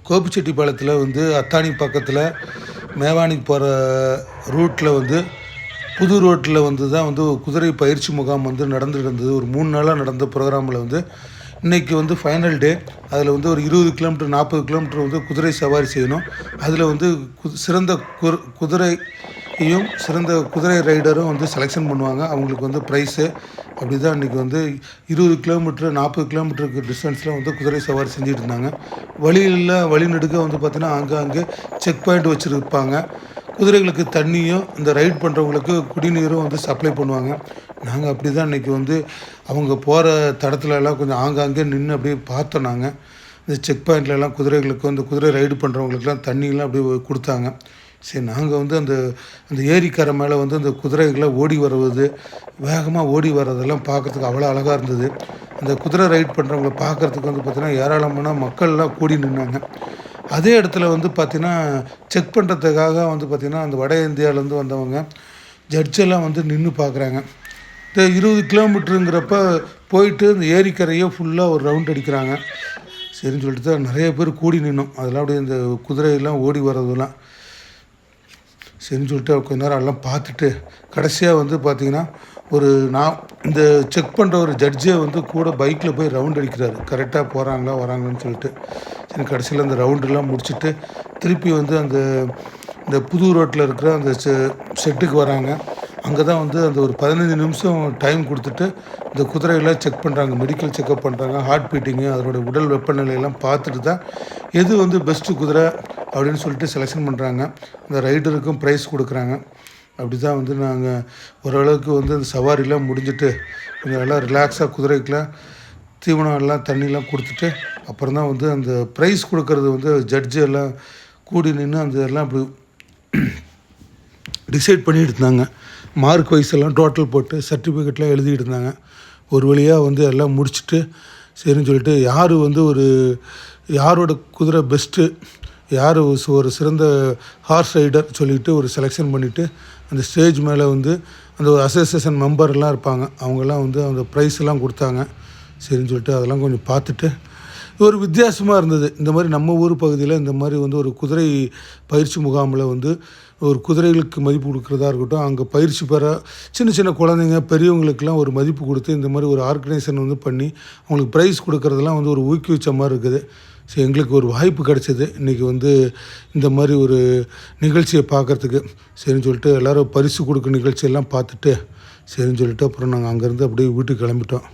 கோபிச்செட்டிப்பாளையத்தில் வந்து அத்தானி பக்கத்தில் மேவானிக்கு போகிற ரூட்டில் வந்து புது ரோட்டில் வந்து தான் வந்து குதிரை பயிற்சி முகாம் வந்து நடந்துகிட்டு இருந்தது. ஒரு 3 நாளாக நடந்த ப்ரோக்ராமில் வந்து இன்றைக்கி வந்து ஃபைனல் டே. அதில் வந்து ஒரு 20 கிலோமீட்டர் 40 கிலோமீட்டர் வந்து குதிரை சவாரி செய்யணும். அதில் வந்து சிறந்த குதிரையும் சிறந்த குதிரை ரைடரும் வந்து செலெக்ஷன் பண்ணுவாங்க. அவங்களுக்கு வந்து ப்ரைஸு அப்படி தான் இன்றைக்கி வந்து 20 கிலோமீட்டர் 40 கிலோமீட்டருக்கு டிஸ்டன்ஸில் வந்து குதிரை சவாரி செஞ்சுட்டு இருந்தாங்க. வழிநெடுக்க வந்து பார்த்திங்கன்னா ஆங்காங்கே செக் பாயிண்ட் வச்சுருப்பாங்க. குதிரைகளுக்கு தண்ணியும் இந்த ரைட் பண்ணுறவங்களுக்கு குடிநீரும் வந்து சப்ளை பண்ணுவாங்க. நாங்கள் அப்படி தான் இன்றைக்கி வந்து அவங்க போகிற தடத்துலலாம் கொஞ்சம் ஆங்காங்கே நின்று அப்படியே பார்த்தோம். நாங்கள் இந்த செக் பாயிண்ட்லலாம் குதிரைகளுக்கு வந்து குதிரை ரைடு பண்ணுறவங்களுக்குலாம் தண்ணியெலாம் அப்படியே கொடுத்தாங்க. சரி, நாங்கள் வந்து அந்த ஏரிக்கரை மேலே வந்து அந்த குதிரைகளை ஓடி வருவது வேகமாக ஓடி வர்றதெல்லாம் பார்க்குறதுக்கு அவ்வளோ அழகாக இருந்தது. அந்த குதிரை ரைட் பண்ணுறவங்கள பார்க்குறதுக்கு வந்து பார்த்திங்கன்னா ஏராளமான மக்கள்லாம் கூடி நின்னாங்க. அதே இடத்துல வந்து பார்த்திங்கன்னா செக் பண்ணுறதுக்காக வந்து பார்த்திங்கன்னா அந்த வட இந்தியாவிலேருந்து வந்தவங்க ஜட்ஜெல்லாம் வந்து நின்று பார்க்குறாங்க. இந்த 20 கிலோமீட்டருங்கிறப்ப போயிட்டு இந்த ஏரிக்கரையை ஃபுல்லாக ஒரு ரவுண்ட் அடிக்கிறாங்க. சரின்னு சொல்லிட்டு தான் நிறைய பேர் கூடி நின்னோம். அதெல்லாம் அப்படியே இந்த குதிரையெல்லாம் ஓடி வர்றதெல்லாம் சரின்னு சொல்லிட்டு கொஞ்ச நேரம் எல்லாம் பார்த்துட்டு கடைசியாக வந்து பார்த்திங்கன்னா இந்த செக் பண்ணுற ஒரு ஜட்ஜே வந்து கூட பைக்கில் போய் ரவுண்ட் அடிக்கிறாரு. கரெக்டாக போகிறாங்களா வராங்கன்னு சொல்லிட்டு. சரி, கடைசியில் அந்த ரவுண்டெல்லாம் முடிச்சுட்டு திருப்பி வந்து இந்த புது ரோட்டில் இருக்கிற அந்த செட்டுக்கு வராங்க. அங்கே தான் வந்து அந்த ஒரு 15 நிமிஷம் டைம் கொடுத்துட்டு இந்த குதிரையெல்லாம் செக் பண்ணுறாங்க. மெடிக்கல் செக்கப் பண்ணுறாங்க. ஹார்ட் பீட்டிங்கு அதனுடைய உடல் வெப்பநிலையெல்லாம் பார்த்துட்டு தான் எது வந்து பெஸ்ட்டு குதிரை அப்படின்னு சொல்லிட்டு செலெக்ஷன் பண்ணுறாங்க. அந்த ரைடருக்கும் ப்ரைஸ் கொடுக்குறாங்க. அப்படி தான் வந்து நாங்கள் ஓரளவுக்கு வந்து அந்த சவாரிலாம் முடிஞ்சுட்டு கொஞ்சம் எல்லாம் ரிலாக்ஸாக குதிரைக்கெலாம் தீவனம் எல்லாம் தண்ணிலாம் கொடுத்துட்டு அப்புறம் தான் வந்து அந்த ப்ரைஸ் கொடுக்கறது வந்து ஜட்ஜு எல்லாம் கூடி நின்று அந்த எல்லாம் அப்படி டிசைட் பண்ணிட்டு இருந்தாங்க. மார்க் வைஸ் எல்லாம் டோட்டல் போட்டு சர்டிஃபிகேட்லாம் எழுதிட்டு இருந்தாங்க. ஒரு வழியாக வந்து எல்லாம் முடிச்சுட்டு சரின்னு சொல்லிட்டு யாரோட குதிரை பெஸ்ட்டு, யார் ஒரு சிறந்த ஹார்ஸ் ரைடர் சொல்லிவிட்டு ஒரு செலெக்ஷன் பண்ணிவிட்டு அந்த ஸ்டேஜ் மேலே வந்து அந்த ஒரு அசோசியேஷன் மெம்பர்லாம் இருப்பாங்க. அவங்கெல்லாம் வந்து அந்த ப்ரைஸ் எல்லாம் கொடுத்தாங்க. சரின்னு சொல்லிட்டு அதெல்லாம் கொஞ்சம் பார்த்துட்டு ஒரு வித்தியாசமாக இருந்தது. இந்த மாதிரி நம்ம ஊர் பகுதியில் இந்த மாதிரி வந்து ஒரு குதிரை பயிற்சி முகாமில் வந்து ஒரு குதிரைகளுக்கு மதிப்பு கொடுக்குறதா இருக்கட்டும், அங்கே பயிற்சி பெற சின்ன சின்ன குழந்தைங்க பெரியவங்களுக்கெல்லாம் ஒரு மதிப்பு கொடுத்து இந்த மாதிரி ஒரு ஆர்கனைசேஷன் வந்து பண்ணி அவங்களுக்கு ப்ரைஸ் கொடுக்குறதெல்லாம் வந்து ஒரு ஊக்குவிச்ச மாதிரி இருக்குது. சரி, எங்களுக்கு ஒரு வாய்ப்பு கிடச்சிது இன்றைக்கி வந்து இந்த மாதிரி ஒரு நிகழ்ச்சியை பார்க்குறதுக்கு. சரின்னு சொல்லிட்டு எல்லோரும் பரிசு கொடுக்க நிகழ்ச்சியெல்லாம் பார்த்துட்டு சரின்னு சொல்லிட்டு அப்புறம் நாங்கள் அங்கேருந்து அப்படியே வீட்டுக்கு கிளம்பிட்டோம்.